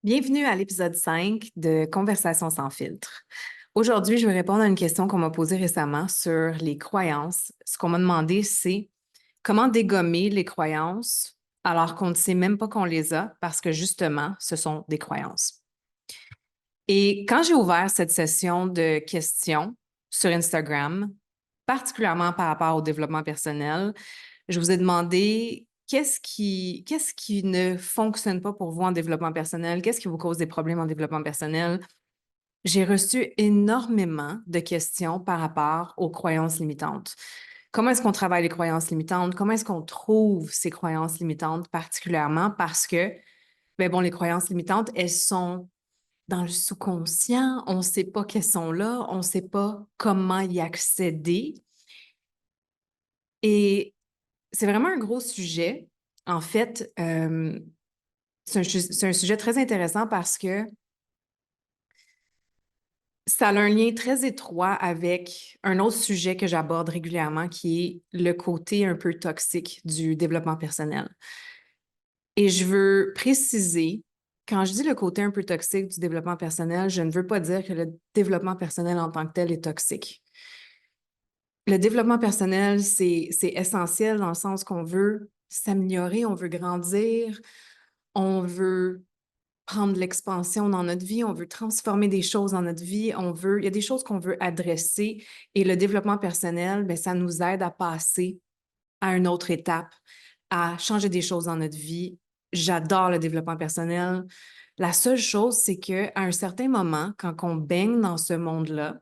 Bienvenue à l'épisode 5 de Conversations sans filtre. Aujourd'hui, je vais répondre à une question qu'on m'a posée récemment sur les croyances. Ce qu'on m'a demandé, c'est comment dégommer les croyances alors qu'on ne sait même pas qu'on les a parce que justement, ce sont des croyances. Et quand j'ai ouvert cette session de questions sur Instagram, particulièrement par rapport au développement personnel, je vous ai demandé qu'est-ce qui ne fonctionne pas pour vous en développement personnel? Qu'est-ce qui vous cause des problèmes en développement personnel? J'ai reçu énormément de questions par rapport aux croyances limitantes. Comment est-ce qu'on travaille les croyances limitantes? Comment est-ce qu'on trouve ces croyances limitantes particulièrement? Parce que, ben bon, les croyances limitantes, elles sont dans le sous-conscient. On ne sait pas qu'elles sont là. On ne sait pas comment y accéder. Et c'est vraiment un gros sujet. En fait, c'est un sujet très intéressant parce que ça a un lien très étroit avec un autre sujet que j'aborde régulièrement, qui est le côté un peu toxique du développement personnel. Et je veux préciser, quand je dis le côté un peu toxique du développement personnel, je ne veux pas dire que le développement personnel en tant que tel est toxique. Le développement personnel, c'est essentiel dans le sens qu'on veut s'améliorer, on veut grandir, on veut prendre de l'expansion dans notre vie, on veut transformer des choses dans notre vie, il y a des choses qu'on veut adresser et le développement personnel, bien, ça nous aide à passer à une autre étape, à changer des choses dans notre vie. J'adore le développement personnel. La seule chose, c'est qu'à un certain moment, quand on baigne dans ce monde-là,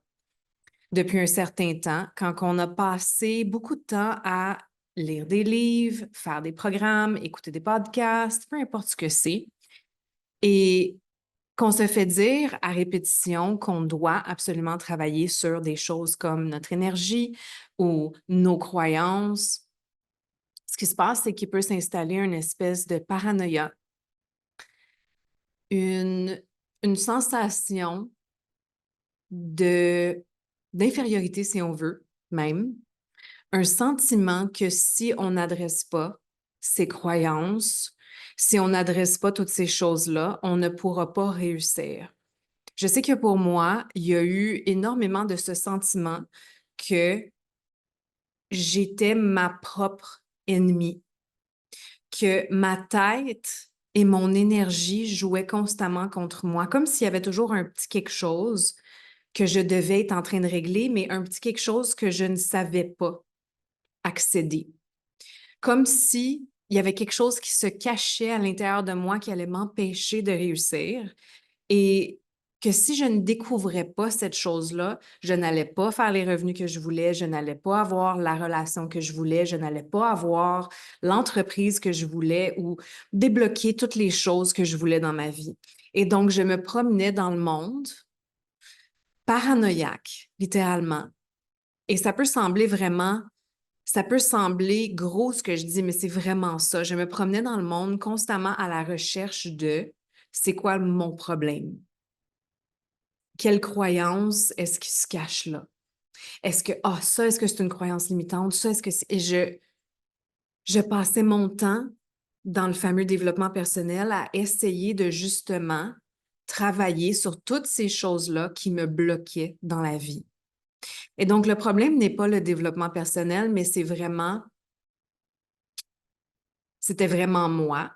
depuis un certain temps, quand on a passé beaucoup de temps à lire des livres, faire des programmes, écouter des podcasts, peu importe ce que c'est, et qu'on se fait dire à répétition qu'on doit absolument travailler sur des choses comme notre énergie ou nos croyances, ce qui se passe, c'est qu'il peut s'installer une espèce de paranoïa, une, une sensation de, d'infériorité, si on veut, même, un sentiment que si on n'adresse pas ses croyances, si on n'adresse pas toutes ces choses-là, on ne pourra pas réussir. Je sais que pour moi, il y a eu énormément de ce sentiment que j'étais ma propre ennemie, que ma tête et mon énergie jouaient constamment contre moi, comme s'il y avait toujours un petit quelque chose que je devais être en train de régler, mais un petit quelque chose que je ne savais pas accéder. Comme si il y avait quelque chose qui se cachait à l'intérieur de moi qui allait m'empêcher de réussir. Et que si je ne découvrais pas cette chose-là, je n'allais pas faire les revenus que je voulais, je n'allais pas avoir la relation que je voulais, je n'allais pas avoir l'entreprise que je voulais ou débloquer toutes les choses que je voulais dans ma vie. Et donc, je me promenais dans le monde paranoïaque, littéralement. Et ça peut sembler gros ce que je dis, mais c'est vraiment ça. Je me promenais dans le monde constamment à la recherche de c'est quoi mon problème? Quelle croyance est-ce qui se cache là? Est-ce que, ça, est-ce que c'est une croyance limitante? Ça, est-ce que c'est... Et je passais mon temps dans le fameux développement personnel à essayer de justement travailler sur toutes ces choses-là qui me bloquaient dans la vie. Et donc, le problème n'est pas le développement personnel, mais c'était vraiment moi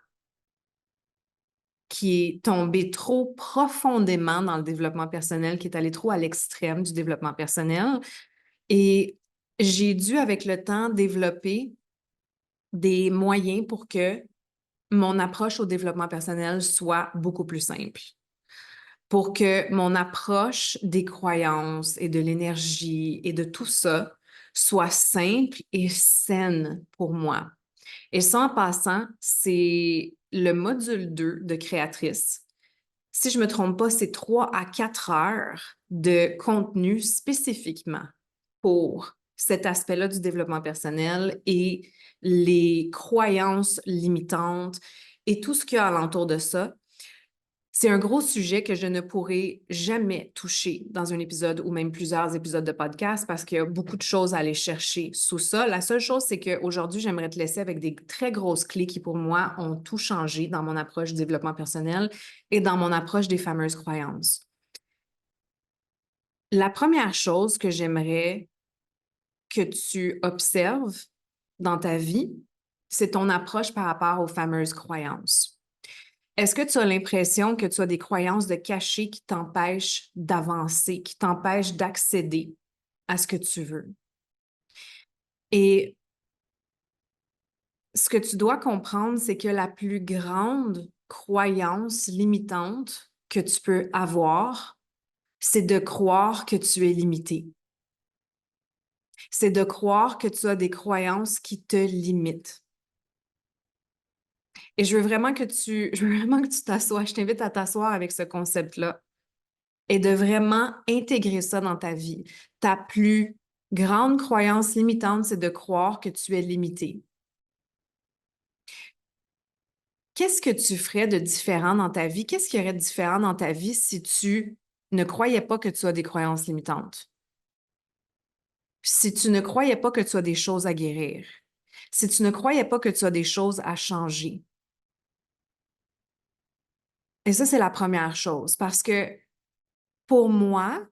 qui est tombé trop profondément dans le développement personnel, qui est allé trop à l'extrême du développement personnel. Et j'ai dû, avec le temps, développer des moyens pour que mon approche au développement personnel soit beaucoup plus simple. Pour que mon approche des croyances et de l'énergie et de tout ça soit simple et saine pour moi. Et ça, en passant, c'est le module 2 de Créatrice. Si je ne me trompe pas, c'est 3 à 4 heures de contenu spécifiquement pour cet aspect-là du développement personnel et les croyances limitantes et tout ce qu'il y a alentour de ça. C'est un gros sujet que je ne pourrai jamais toucher dans un épisode ou même plusieurs épisodes de podcast parce qu'il y a beaucoup de choses à aller chercher sous ça. La seule chose, c'est qu'aujourd'hui, j'aimerais te laisser avec des très grosses clés qui, pour moi, ont tout changé dans mon approche du développement personnel et dans mon approche des fameuses croyances. La première chose que j'aimerais que tu observes dans ta vie, c'est ton approche par rapport aux fameuses croyances. Est-ce que tu as l'impression que tu as des croyances de cachées qui t'empêchent d'avancer, qui t'empêchent d'accéder à ce que tu veux? Et ce que tu dois comprendre, c'est que la plus grande croyance limitante que tu peux avoir, c'est de croire que tu es limité. C'est de croire que tu as des croyances qui te limitent. Et je veux vraiment que tu t'assoies. Je t'invite à t'asseoir avec ce concept-là et de vraiment intégrer ça dans ta vie. Ta plus grande croyance limitante, c'est de croire que tu es limité. Qu'est-ce que tu ferais de différent dans ta vie? Qu'est-ce qui aurait de différent dans ta vie si tu ne croyais pas que tu as des croyances limitantes? Si tu ne croyais pas que tu as des choses à guérir? Si tu ne croyais pas que tu as des choses à changer? Et ça, c'est la première chose parce que pour moi,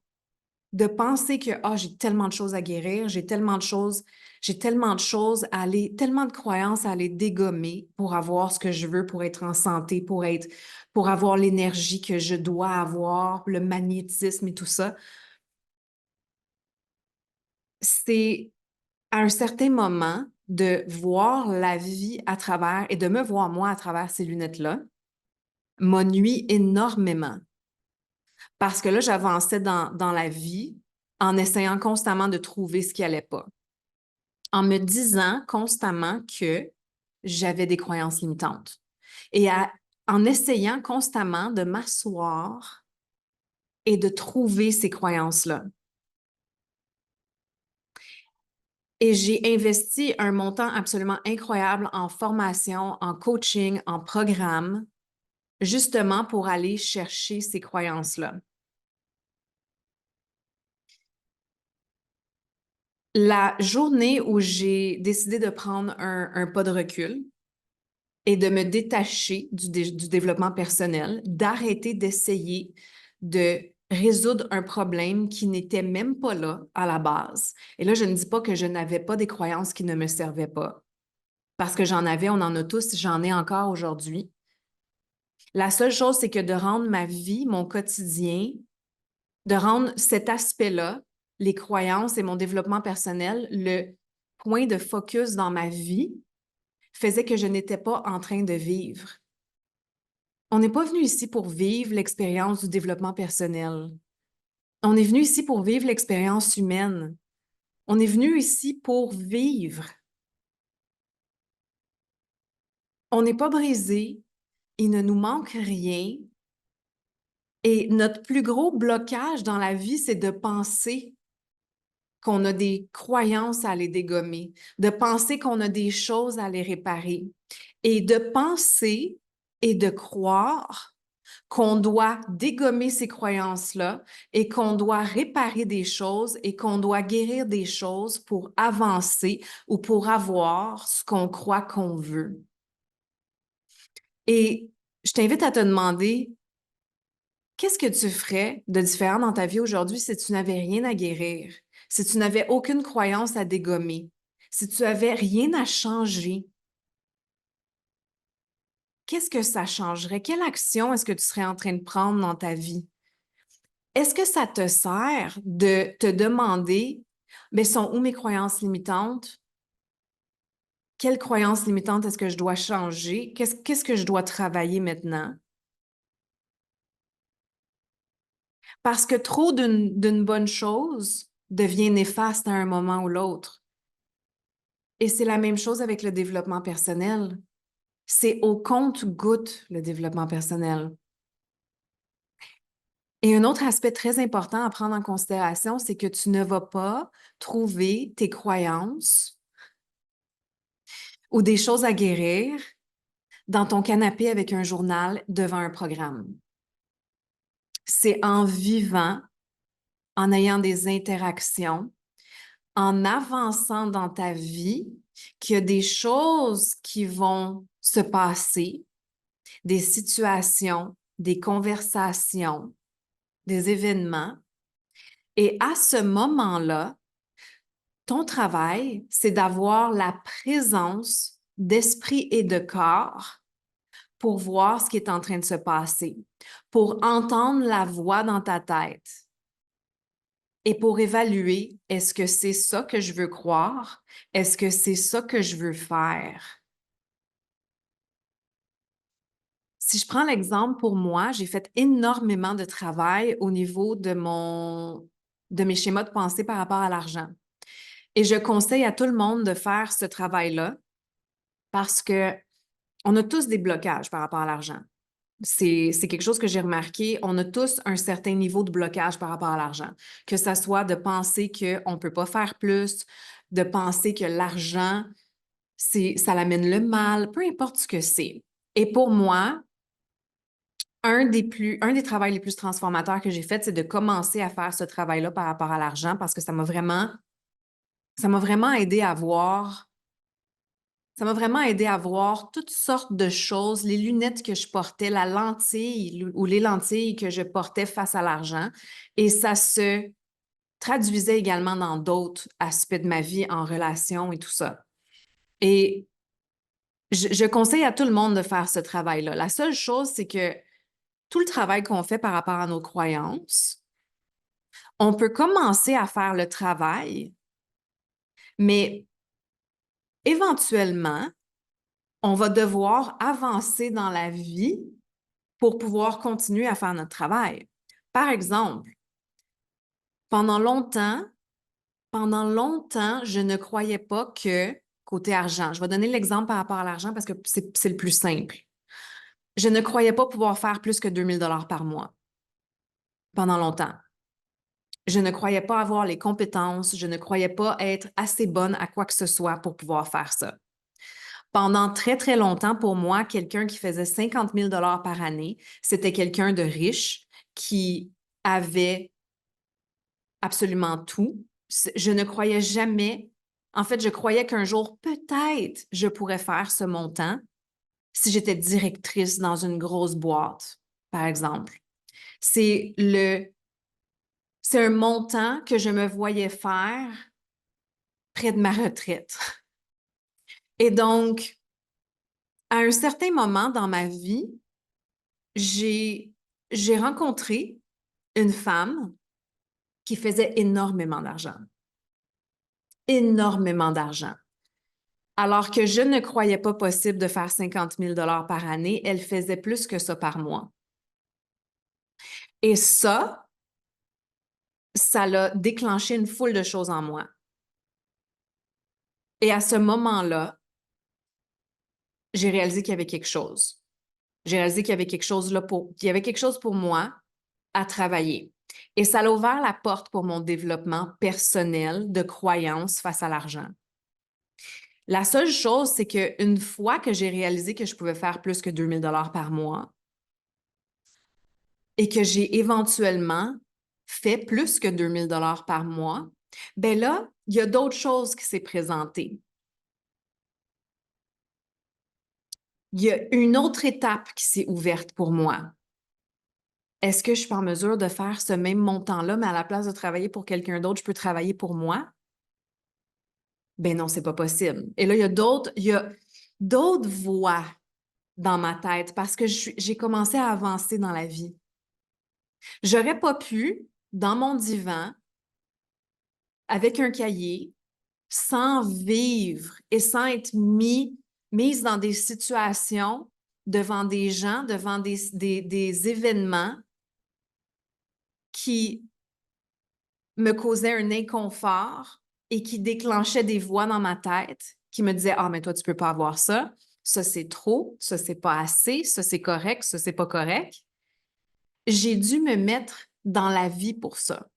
de penser que j'ai tellement de choses à guérir, j'ai tellement de choses à aller, tellement de croyances à aller dégommer pour avoir ce que je veux, pour être en santé, pour avoir l'énergie que je dois avoir, le magnétisme et tout ça. C'est à un certain moment de voir la vie à travers et de me voir moi à travers ces lunettes-là m'a nui énormément. Parce que là, j'avançais dans la vie en essayant constamment de trouver ce qui allait pas, en me disant constamment que j'avais des croyances limitantes en essayant constamment de m'asseoir et de trouver ces croyances-là. Et j'ai investi un montant absolument incroyable en formation, en coaching, en programme, justement pour aller chercher ces croyances-là. La journée où j'ai décidé de prendre un pas de recul et de me détacher du développement personnel, d'arrêter d'essayer de résoudre un problème qui n'était même pas là à la base. Et là, je ne dis pas que je n'avais pas des croyances qui ne me servaient pas, parce que j'en avais, on en a tous, j'en ai encore aujourd'hui. La seule chose, c'est que de rendre ma vie, mon quotidien, de rendre cet aspect-là, les croyances et mon développement personnel, le point de focus dans ma vie, faisait que je n'étais pas en train de vivre. On n'est pas venu ici pour vivre l'expérience du développement personnel. On est venu ici pour vivre l'expérience humaine. On est venu ici pour vivre. On n'est pas brisé, il ne nous manque rien. Et notre plus gros blocage dans la vie, c'est de penser qu'on a des croyances à les dégommer, de penser qu'on a des choses à les réparer et de penser et de croire qu'on doit dégommer ces croyances-là et qu'on doit réparer des choses et qu'on doit guérir des choses pour avancer ou pour avoir ce qu'on croit qu'on veut. Et je t'invite à te demander, qu'est-ce que tu ferais de différent dans ta vie aujourd'hui si tu n'avais rien à guérir, si tu n'avais aucune croyance à dégommer, si tu avais rien à changer? Qu'est-ce que ça changerait? Quelle action est-ce que tu serais en train de prendre dans ta vie? Est-ce que ça te sert de te demander, mais sont où mes croyances limitantes? Quelles croyances limitantes est-ce que je dois changer? Qu'est-ce que je dois travailler maintenant? Parce que trop d'une bonne chose devient néfaste à un moment ou l'autre. Et c'est la même chose avec le développement personnel. C'est au compte-goutte le développement personnel. Et un autre aspect très important à prendre en considération, c'est que tu ne vas pas trouver tes croyances ou des choses à guérir dans ton canapé avec un journal devant un programme. C'est en vivant, en ayant des interactions, en avançant dans ta vie, qu'il y a des choses qui vont se passer, des situations, des conversations, des événements. Et à ce moment-là, ton travail, c'est d'avoir la présence d'esprit et de corps pour voir ce qui est en train de se passer, pour entendre la voix dans ta tête et pour évaluer, est-ce que c'est ça que je veux croire? Est-ce que c'est ça que je veux faire? Si je prends l'exemple pour moi, j'ai fait énormément de travail au niveau de mes schémas de pensée par rapport à l'argent. Et je conseille à tout le monde de faire ce travail-là parce que on a tous des blocages par rapport à l'argent. C'est quelque chose que j'ai remarqué. On a tous un certain niveau de blocage par rapport à l'argent. Que ça soit de penser qu'on ne peut pas faire plus, de penser que l'argent, ça l'amène le mal, peu importe ce que c'est. Et pour moi, un des travaux les plus transformateurs que j'ai fait, c'est de commencer à faire ce travail-là par rapport à l'argent parce que ça m'a vraiment aidé à voir Ça m'a vraiment aidé à voir toutes sortes de choses, les lunettes que je portais, la lentille ou les lentilles que je portais face à l'argent. Et ça se traduisait également dans d'autres aspects de ma vie, en relation et tout ça. Et je conseille à tout le monde de faire ce travail-là. La seule chose, c'est que tout le travail qu'on fait par rapport à nos croyances, on peut commencer à faire le travail, mais éventuellement, on va devoir avancer dans la vie pour pouvoir continuer à faire notre travail. Par exemple, pendant longtemps, pendant longtemps, je ne croyais pas que côté argent, je vais donner l'exemple par rapport à l'argent parce que c'est le plus simple. Je ne croyais pas pouvoir faire plus que 2 000 $ par mois pendant longtemps. Je ne croyais pas avoir les compétences, je ne croyais pas être assez bonne à quoi que ce soit pour pouvoir faire ça. Pendant très, très longtemps, pour moi, quelqu'un qui faisait 50 000 $ par année, c'était quelqu'un de riche qui avait absolument tout. Je ne croyais jamais, en fait, je croyais qu'un jour, peut-être, je pourrais faire ce montant si j'étais directrice dans une grosse boîte, par exemple. C'est le, c'est un montant que je me voyais faire près de ma retraite. Et donc, à un certain moment dans ma vie, j'ai, j'ai rencontré une femme qui faisait énormément d'argent. Énormément d'argent. Alors que je ne croyais pas possible de faire 50 000 $ par année, elle faisait plus que ça par mois. Et ça l'a déclenché une foule de choses en moi. Et à ce moment-là, j'ai réalisé qu'il y avait quelque chose. J'ai réalisé qu'il y avait qu'il y avait quelque chose pour moi à travailler. Et ça a ouvert la porte pour mon développement personnel de croyance face à l'argent. La seule chose, c'est qu'une fois que j'ai réalisé que je pouvais faire plus que 2 000 $ par mois et que j'ai éventuellement fait plus que 2 000 $ par mois, ben là, il y a d'autres choses qui s'est présentées. Il y a une autre étape qui s'est ouverte pour moi. Est-ce que je suis en mesure de faire ce même montant-là, mais à la place de travailler pour quelqu'un d'autre, je peux travailler pour moi? Ben non, c'est pas possible. Et là, il y a d'autres voies dans ma tête parce que j'ai commencé à avancer dans la vie. J'aurais pas pu, dans mon divan, avec un cahier, sans vivre et sans être mise dans des situations, devant des gens, devant des événements qui me causaient un inconfort et qui déclenchaient des voix dans ma tête qui me disaient: Ah, mais toi, tu peux pas avoir ça. Ça, c'est trop. Ça, c'est pas assez. Ça, c'est correct. Ça, c'est pas correct. J'ai dû me mettre dans la vie pour ça.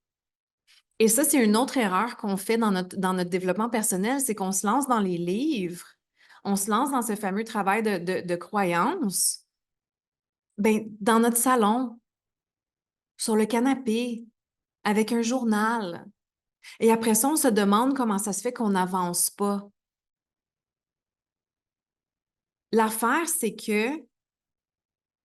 Et ça, c'est une autre erreur qu'on fait dans notre développement personnel, c'est qu'on se lance dans les livres, on se lance dans ce fameux travail de croyance, ben, dans notre salon, sur le canapé, avec un journal. Et après ça, on se demande comment ça se fait qu'on n'avance pas. L'affaire, c'est que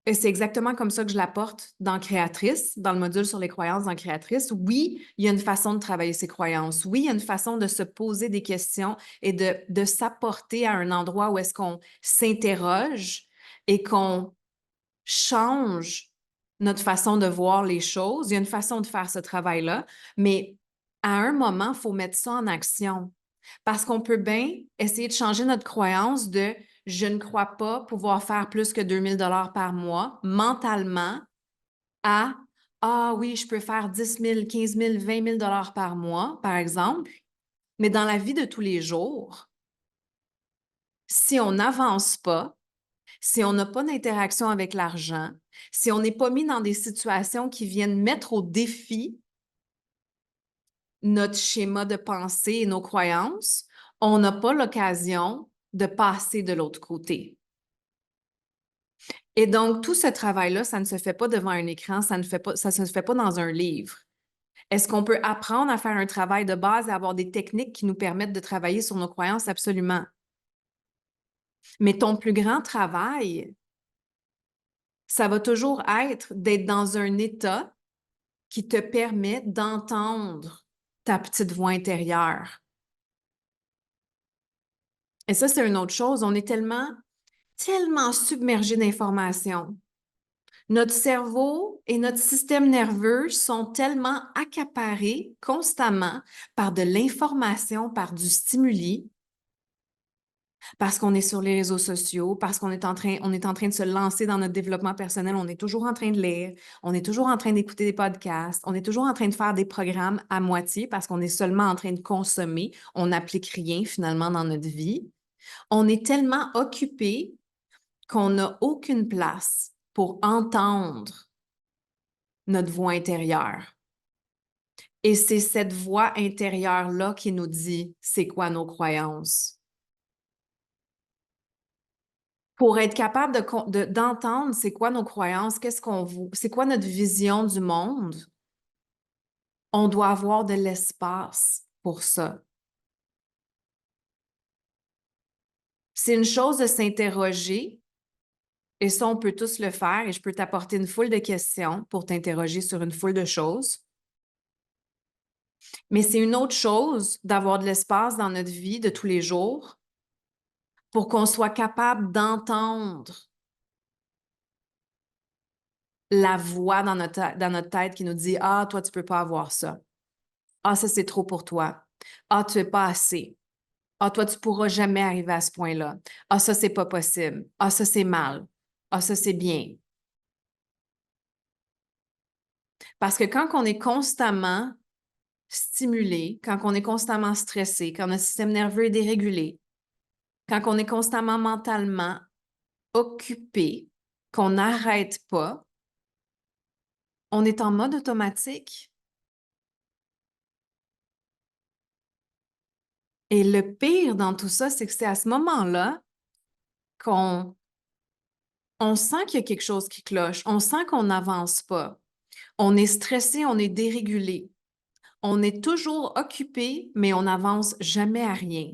et c'est exactement comme ça que je l'apporte dans Créatrice, dans le module sur les croyances dans Créatrice. Oui, il y a une façon de travailler ses croyances. Oui, il y a une façon de se poser des questions et de s'apporter à un endroit où est-ce qu'on s'interroge et qu'on change notre façon de voir les choses. Il y a une façon de faire ce travail-là, mais à un moment, il faut mettre ça en action. Parce qu'on peut bien essayer de changer notre croyance de je ne crois pas pouvoir faire plus que 2 000 $ par mois mentalement à ah oui, je peux faire 10 000, 15 000, 20 000 $ par mois, par exemple. Mais dans la vie de tous les jours, si on n'avance pas, si on n'a pas d'interaction avec l'argent, si on n'est pas mis dans des situations qui viennent mettre au défi notre schéma de pensée et nos croyances, on n'a pas l'occasion de passer de l'autre côté. Et donc, tout ce travail-là, ça ne se fait pas devant un écran, ça ne se fait pas dans un livre. Est-ce qu'on peut apprendre à faire un travail de base et avoir des techniques qui nous permettent de travailler sur nos croyances? Absolument. Mais ton plus grand travail, ça va toujours être d'être dans un état qui te permet d'entendre ta petite voix intérieure. Et ça, c'est une autre chose. On est tellement submergé d'informations. Notre cerveau et notre système nerveux sont tellement accaparés constamment par de l'information, par du stimuli, parce qu'on est sur les réseaux sociaux, parce on est en train de se lancer dans notre développement personnel, on est toujours en train de lire, on est toujours en train d'écouter des podcasts, on est toujours en train de faire des programmes à moitié parce qu'on est seulement en train de consommer, on n'applique rien finalement dans notre vie. On est tellement occupé qu'on n'a aucune place pour entendre notre voix intérieure. Et c'est cette voix intérieure-là qui nous dit c'est quoi nos croyances. Pour être capable d'entendre c'est quoi nos croyances, c'est quoi notre vision du monde, on doit avoir de l'espace pour ça. C'est une chose de s'interroger, et ça, on peut tous le faire, et je peux t'apporter une foule de questions pour t'interroger sur une foule de choses. Mais c'est une autre chose d'avoir de l'espace dans notre vie de tous les jours pour qu'on soit capable d'entendre la voix dans notre tête qui nous dit ah, toi, tu peux pas avoir ça. Ah, ça, c'est trop pour toi. Ah, tu es pas assez. Ah, toi, tu pourras jamais arriver à ce point-là. Ah, ça, c'est pas possible. Ah, ça, c'est mal. Ah, ça, c'est bien. Parce que quand on est constamment stimulé, quand on est constamment stressé, quand notre système nerveux est dérégulé, quand on est constamment mentalement occupé, qu'on n'arrête pas, on est en mode automatique. Et le pire dans tout ça, c'est que c'est à ce moment-là qu'on sent qu'il y a quelque chose qui cloche, on sent qu'on n'avance pas. On est stressé, on est dérégulé. On est toujours occupé, mais on n'avance jamais à rien.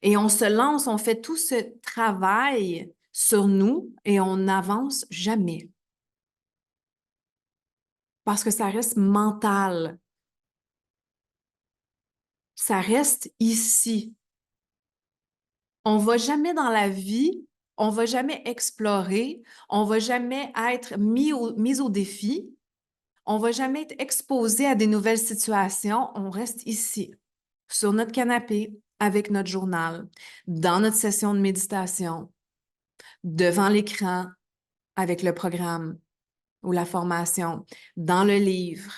Et on se lance, on fait tout ce travail sur nous et on n'avance jamais. Parce que ça reste mental. Ça reste ici. On va jamais dans la vie, on va jamais explorer, on va jamais être mis au défi, on va jamais être exposé à des nouvelles situations. On reste ici, sur notre canapé, avec notre journal, dans notre session de méditation, devant l'écran, avec le programme ou la formation, dans le livre.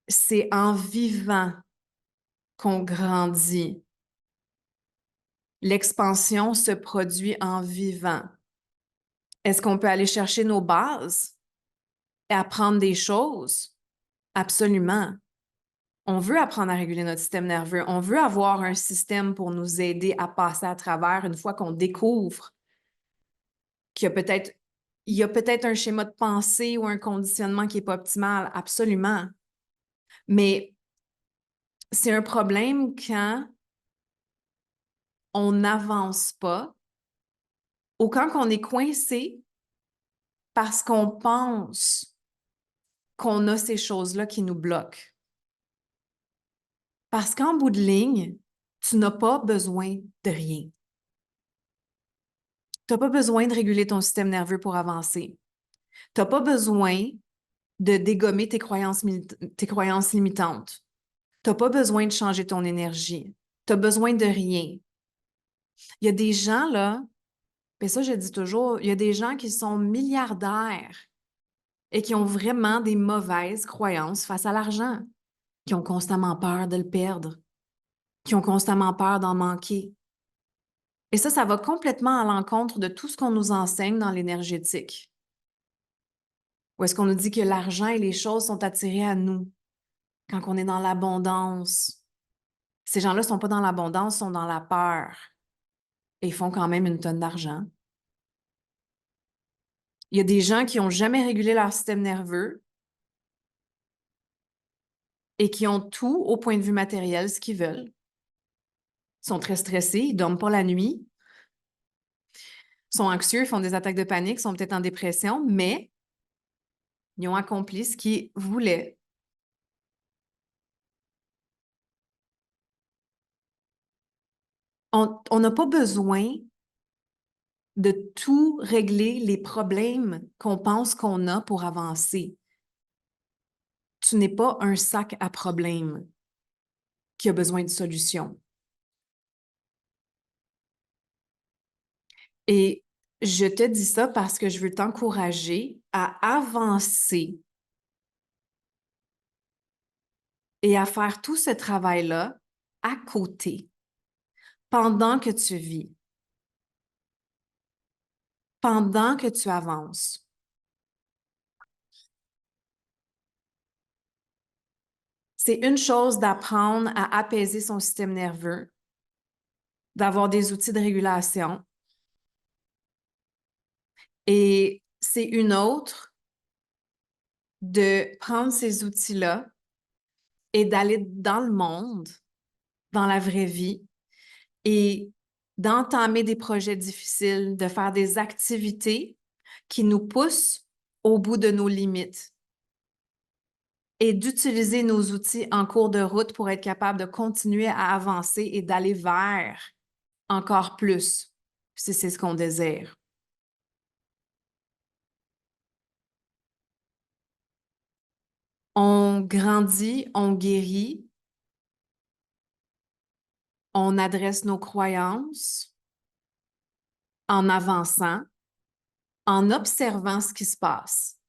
C'est en vivant qu'on grandit. L'expansion se produit en vivant. Est-ce qu'on peut aller chercher nos bases et apprendre des choses? Absolument. On veut apprendre à réguler notre système nerveux. On veut avoir un système pour nous aider à passer à travers une fois qu'on découvre qu'il y a peut-être il y a peut-être un schéma de pensée ou un conditionnement qui n'est pas optimal, absolument. Mais c'est un problème quand on n'avance pas ou quand on est coincé parce qu'on pense qu'on a ces choses-là qui nous bloquent. Parce qu'en bout de ligne, tu n'as pas besoin de rien. Tu n'as pas besoin de réguler ton système nerveux pour avancer. Tu n'as pas besoin de dégommer tes croyances limitantes. Tu n'as pas besoin de changer ton énergie. Tu as besoin de rien. Il y a des gens, là, et ça, je dis toujours, il y a des gens qui sont milliardaires et qui ont vraiment des mauvaises croyances face à l'argent, qui ont constamment peur de le perdre, qui ont constamment peur d'en manquer. Et ça va complètement à l'encontre de tout ce qu'on nous enseigne dans l'énergétique. Où est-ce qu'on nous dit que l'argent et les choses sont attirées à nous quand on est dans l'abondance? Ces gens-là ne sont pas dans l'abondance, sont dans la peur et font quand même une tonne d'argent. Il y a des gens qui n'ont jamais régulé leur système nerveux et qui ont tout au point de vue matériel, ce qu'ils veulent. Ils sont très stressés, ils ne dorment pas la nuit, sont anxieux, font des attaques de panique, sont peut-être en dépression, mais ils ont accompli ce qu'ils voulaient. On n'a pas besoin de tout régler les problèmes qu'on pense qu'on a pour avancer. Tu n'es pas un sac à problèmes qui a besoin de solutions. Et je te dis ça parce que je veux t'encourager à avancer et à faire tout ce travail-là à côté, pendant que tu vis, pendant que tu avances. C'est une chose d'apprendre à apaiser son système nerveux, d'avoir des outils de régulation. Et c'est une autre de prendre ces outils-là et d'aller dans le monde, dans la vraie vie, et d'entamer des projets difficiles, de faire des activités qui nous poussent au bout de nos limites et d'utiliser nos outils en cours de route pour être capable de continuer à avancer et d'aller vers encore plus, si c'est ce qu'on désire. On grandit, on guérit, on adresse nos croyances en avançant, en observant ce qui se passe,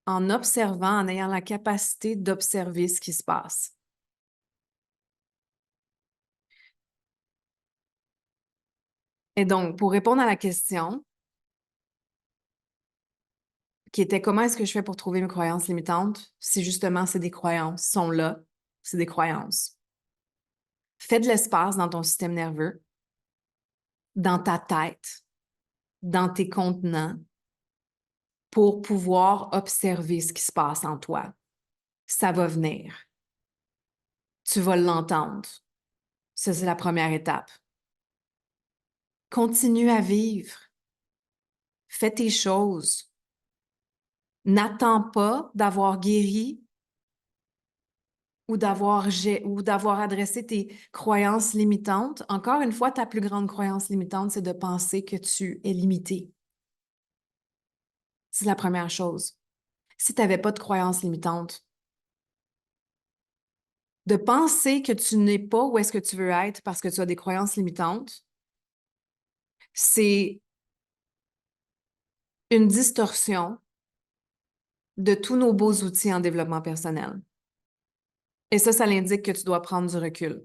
en observant, en ayant la capacité d'observer ce qui se passe. Et donc, pour répondre à la question, qui était comment est-ce que je fais pour trouver mes croyances limitantes, si justement c'est des croyances, sont là, c'est des croyances. Fais de l'espace dans ton système nerveux, dans ta tête, dans tes contenants, pour pouvoir observer ce qui se passe en toi. Ça va venir. Tu vas l'entendre. Ça, c'est la première étape. Continue à vivre. Fais tes choses. N'attends pas d'avoir guéri ou d'avoir adressé tes croyances limitantes. Encore une fois, ta plus grande croyance limitante, c'est de penser que tu es limité. C'est la première chose. Si tu n'avais pas de croyances limitantes, de penser que tu n'es pas où est-ce que tu veux être parce que tu as des croyances limitantes, c'est une distorsion de tous nos beaux outils en développement personnel. Et ça l'indique que tu dois prendre du recul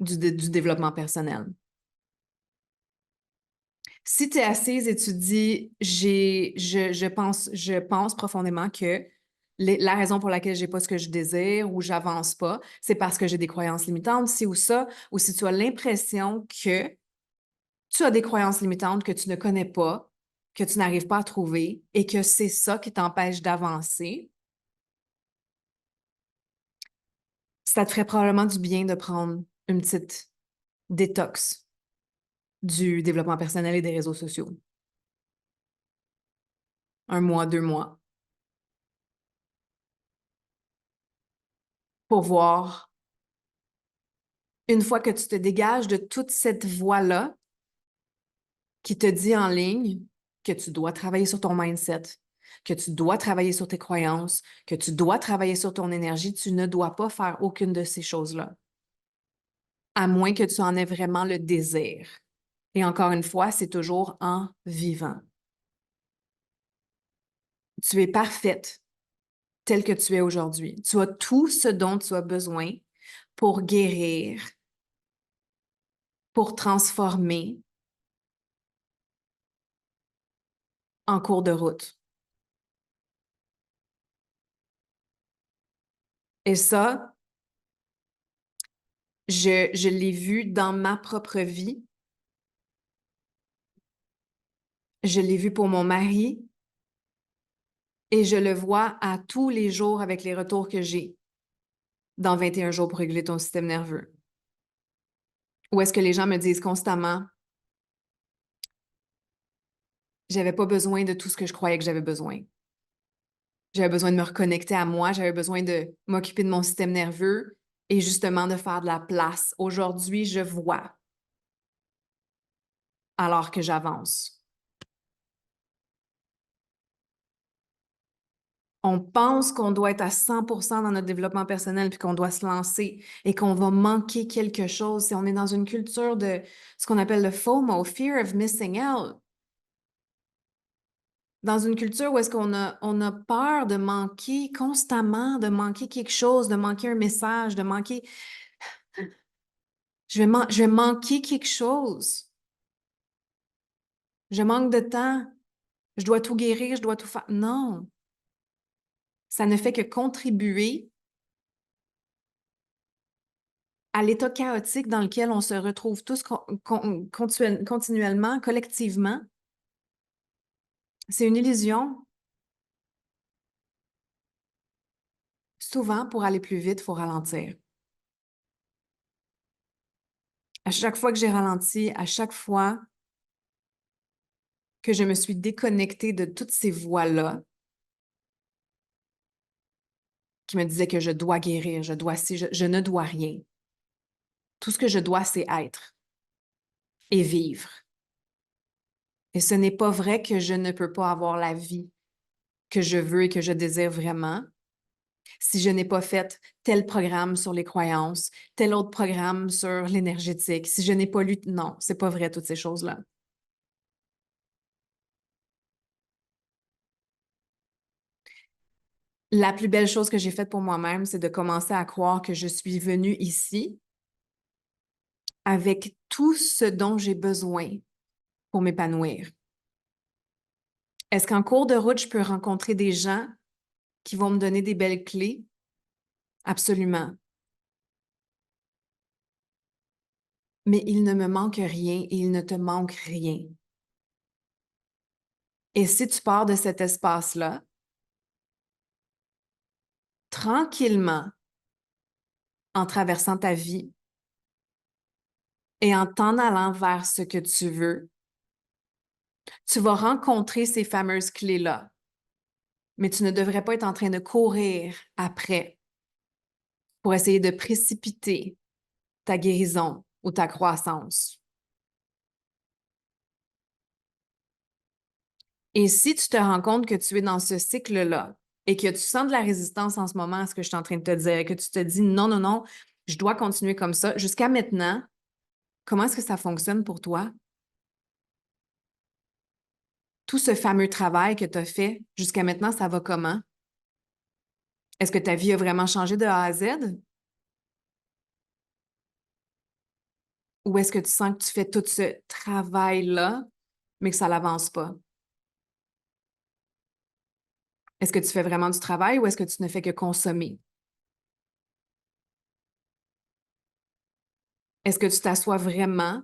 du développement personnel. Si tu es assise et tu te dis, je pense profondément que la raison pour laquelle j'ai pas ce que je désire ou j'avance pas, c'est parce que j'ai des croyances limitantes, ci ou ça, ou si tu as l'impression que tu as des croyances limitantes que tu ne connais pas, que tu n'arrives pas à trouver et que c'est ça qui t'empêche d'avancer, ça te ferait probablement du bien de prendre une petite détox du développement personnel et des réseaux sociaux. 1 mois, 2 mois, pour voir, une fois que tu te dégages de toute cette voie-là qui te dit en ligne que tu dois travailler sur ton mindset, que tu dois travailler sur tes croyances, que tu dois travailler sur ton énergie, tu ne dois pas faire aucune de ces choses-là, à moins que tu en aies vraiment le désir. Et encore une fois, c'est toujours en vivant. Tu es parfaite telle que tu es aujourd'hui. Tu as tout ce dont tu as besoin pour guérir, pour transformer en cours de route. Et ça, je l'ai vu dans ma propre vie. Je l'ai vu pour mon mari et je le vois à tous les jours avec les retours que j'ai dans 21 jours pour réguler ton système nerveux. Où est-ce que les gens me disent constamment, j'avais pas besoin de tout ce que je croyais que j'avais besoin. J'avais besoin de me reconnecter à moi, j'avais besoin de m'occuper de mon système nerveux et justement de faire de la place. Aujourd'hui, je vois alors que j'avance. On pense qu'on doit être à 100% dans notre développement personnel puis qu'on doit se lancer et qu'on va manquer quelque chose. Si on est dans une culture de ce qu'on appelle le FOMO, Fear of Missing Out. Dans une culture où est-ce qu'on a peur de manquer constamment, de manquer quelque chose, de manquer un message, de manquer... je vais manquer quelque chose. Je manque de temps. Je dois tout guérir, je dois tout faire. Non, ça ne fait que contribuer à l'état chaotique dans lequel on se retrouve tous continuellement, collectivement. C'est une illusion. Souvent, pour aller plus vite, il faut ralentir. À chaque fois que j'ai ralenti, à chaque fois que je me suis déconnectée de toutes ces voies-là qui me disaient que je dois guérir, je dois ci, je ne dois rien. Tout ce que je dois, c'est être et vivre. Et ce n'est pas vrai que je ne peux pas avoir la vie que je veux et que je désire vraiment si je n'ai pas fait tel programme sur les croyances, tel autre programme sur l'énergétique, si je n'ai pas lu... Non, c'est pas vrai, toutes ces choses-là. La plus belle chose que j'ai faite pour moi-même, c'est de commencer à croire que je suis venue ici avec tout ce dont j'ai besoin pour m'épanouir. Est-ce qu'en cours de route, je peux rencontrer des gens qui vont me donner des belles clés? Absolument. Mais il ne me manque rien et il ne te manque rien. Et si tu pars de cet espace-là, tranquillement, en traversant ta vie et en t'en allant vers ce que tu veux, tu vas rencontrer ces fameuses clés-là. Mais tu ne devrais pas être en train de courir après pour essayer de précipiter ta guérison ou ta croissance. Et si tu te rends compte que tu es dans ce cycle-là et que tu sens de la résistance en ce moment à ce que je suis en train de te dire et que tu te dis non, non, non, je dois continuer comme ça, jusqu'à maintenant, comment est-ce que ça fonctionne pour toi? Tout ce fameux travail que tu as fait jusqu'à maintenant, ça va comment? Est-ce que ta vie a vraiment changé de A à Z? Ou est-ce que tu sens que tu fais tout ce travail-là, mais que ça n'avance pas? Est-ce que tu fais vraiment du travail ou est-ce que tu ne fais que consommer? Est-ce que tu t'assois vraiment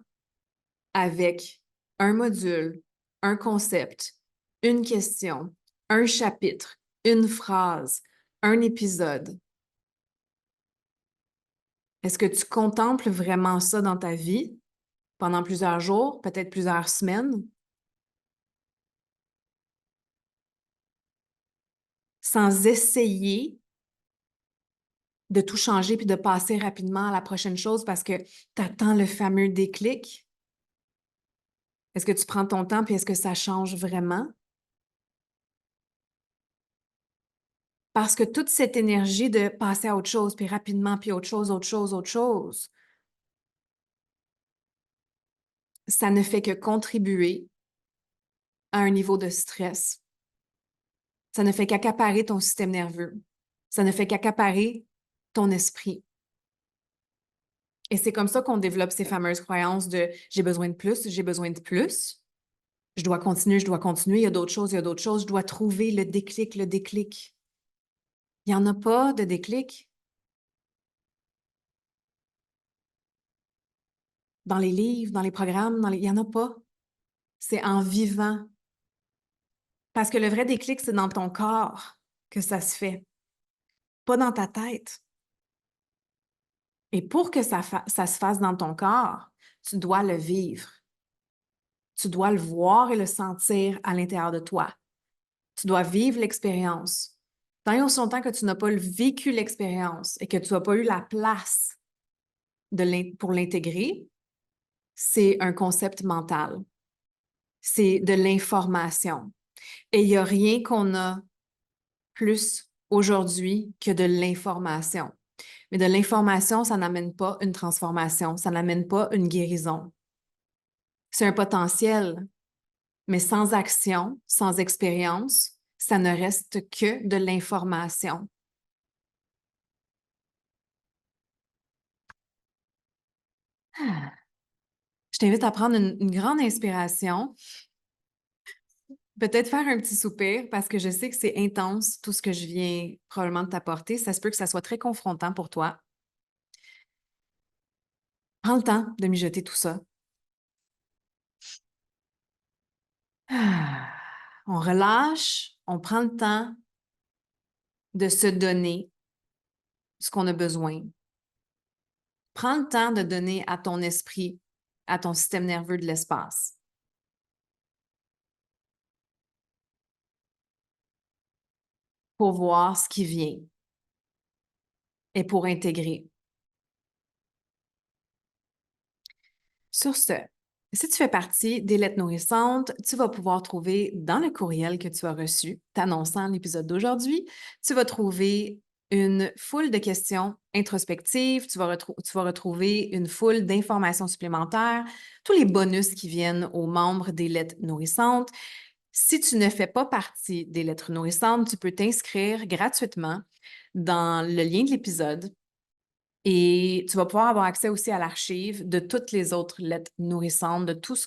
avec un module, un concept, une question, un chapitre, une phrase, un épisode. Est-ce que tu contemples vraiment ça dans ta vie pendant plusieurs jours, peut-être plusieurs semaines, sans essayer de tout changer puis de passer rapidement à la prochaine chose parce que tu attends le fameux déclic? Est-ce que tu prends ton temps puis est-ce que ça change vraiment? Parce que toute cette énergie de passer à autre chose, puis rapidement, puis autre chose, autre chose, autre chose, ça ne fait que contribuer à un niveau de stress. Ça ne fait qu'accaparer ton système nerveux. Ça ne fait qu'accaparer ton esprit. Et c'est comme ça qu'on développe ces fameuses croyances de j'ai besoin de plus, j'ai besoin de plus. Je dois continuer, je dois continuer. Il y a d'autres choses, il y a d'autres choses. Je dois trouver le déclic, le déclic. Il n'y en a pas de déclic. Dans les livres, dans les programmes, il n'y en a pas. C'est en vivant. Parce que le vrai déclic, c'est dans ton corps que ça se fait, pas dans ta tête. Et pour que ça se fasse dans ton corps, tu dois le vivre. Tu dois le voir et le sentir à l'intérieur de toi. Tu dois vivre l'expérience. Tant et aussi longtemps que tu n'as pas vécu l'expérience et que tu n'as pas eu la place pour l'intégrer, c'est un concept mental. C'est de l'information. Et il n'y a rien qu'on a plus aujourd'hui que de l'information. Mais de l'information, ça n'amène pas une transformation, ça n'amène pas une guérison. C'est un potentiel, mais sans action, sans expérience, ça ne reste que de l'information. Je t'invite à prendre une grande inspiration, peut-être faire un petit soupir parce que je sais que c'est intense tout ce que je viens probablement de t'apporter. Ça se peut que ça soit très confrontant pour toi. Prends le temps de mijoter tout ça. Ah, on relâche, on prend le temps de se donner ce qu'on a besoin. Prends le temps de donner à ton esprit, à ton système nerveux de l'espace pour voir ce qui vient et pour intégrer. Sur ce, si tu fais partie des lettres nourrissantes, tu vas pouvoir trouver dans le courriel que tu as reçu t'annonçant l'épisode d'aujourd'hui, tu vas trouver une foule de questions introspectives, tu vas retrouver une foule d'informations supplémentaires, tous les bonus qui viennent aux membres des lettres nourrissantes. Si tu ne fais pas partie des lettres nourrissantes, tu peux t'inscrire gratuitement dans le lien de l'épisode. Et tu vas pouvoir avoir accès aussi à l'archive de toutes les autres lettres nourrissantes, de tout ce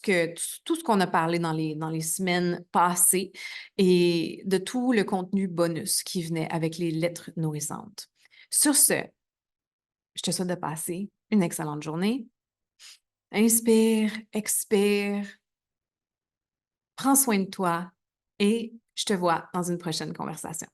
qu'on a parlé dans les semaines passées et de tout le contenu bonus qui venait avec les lettres nourrissantes. Sur ce, je te souhaite de passer une excellente journée. Inspire, expire, prends soin de toi et je te vois dans une prochaine conversation.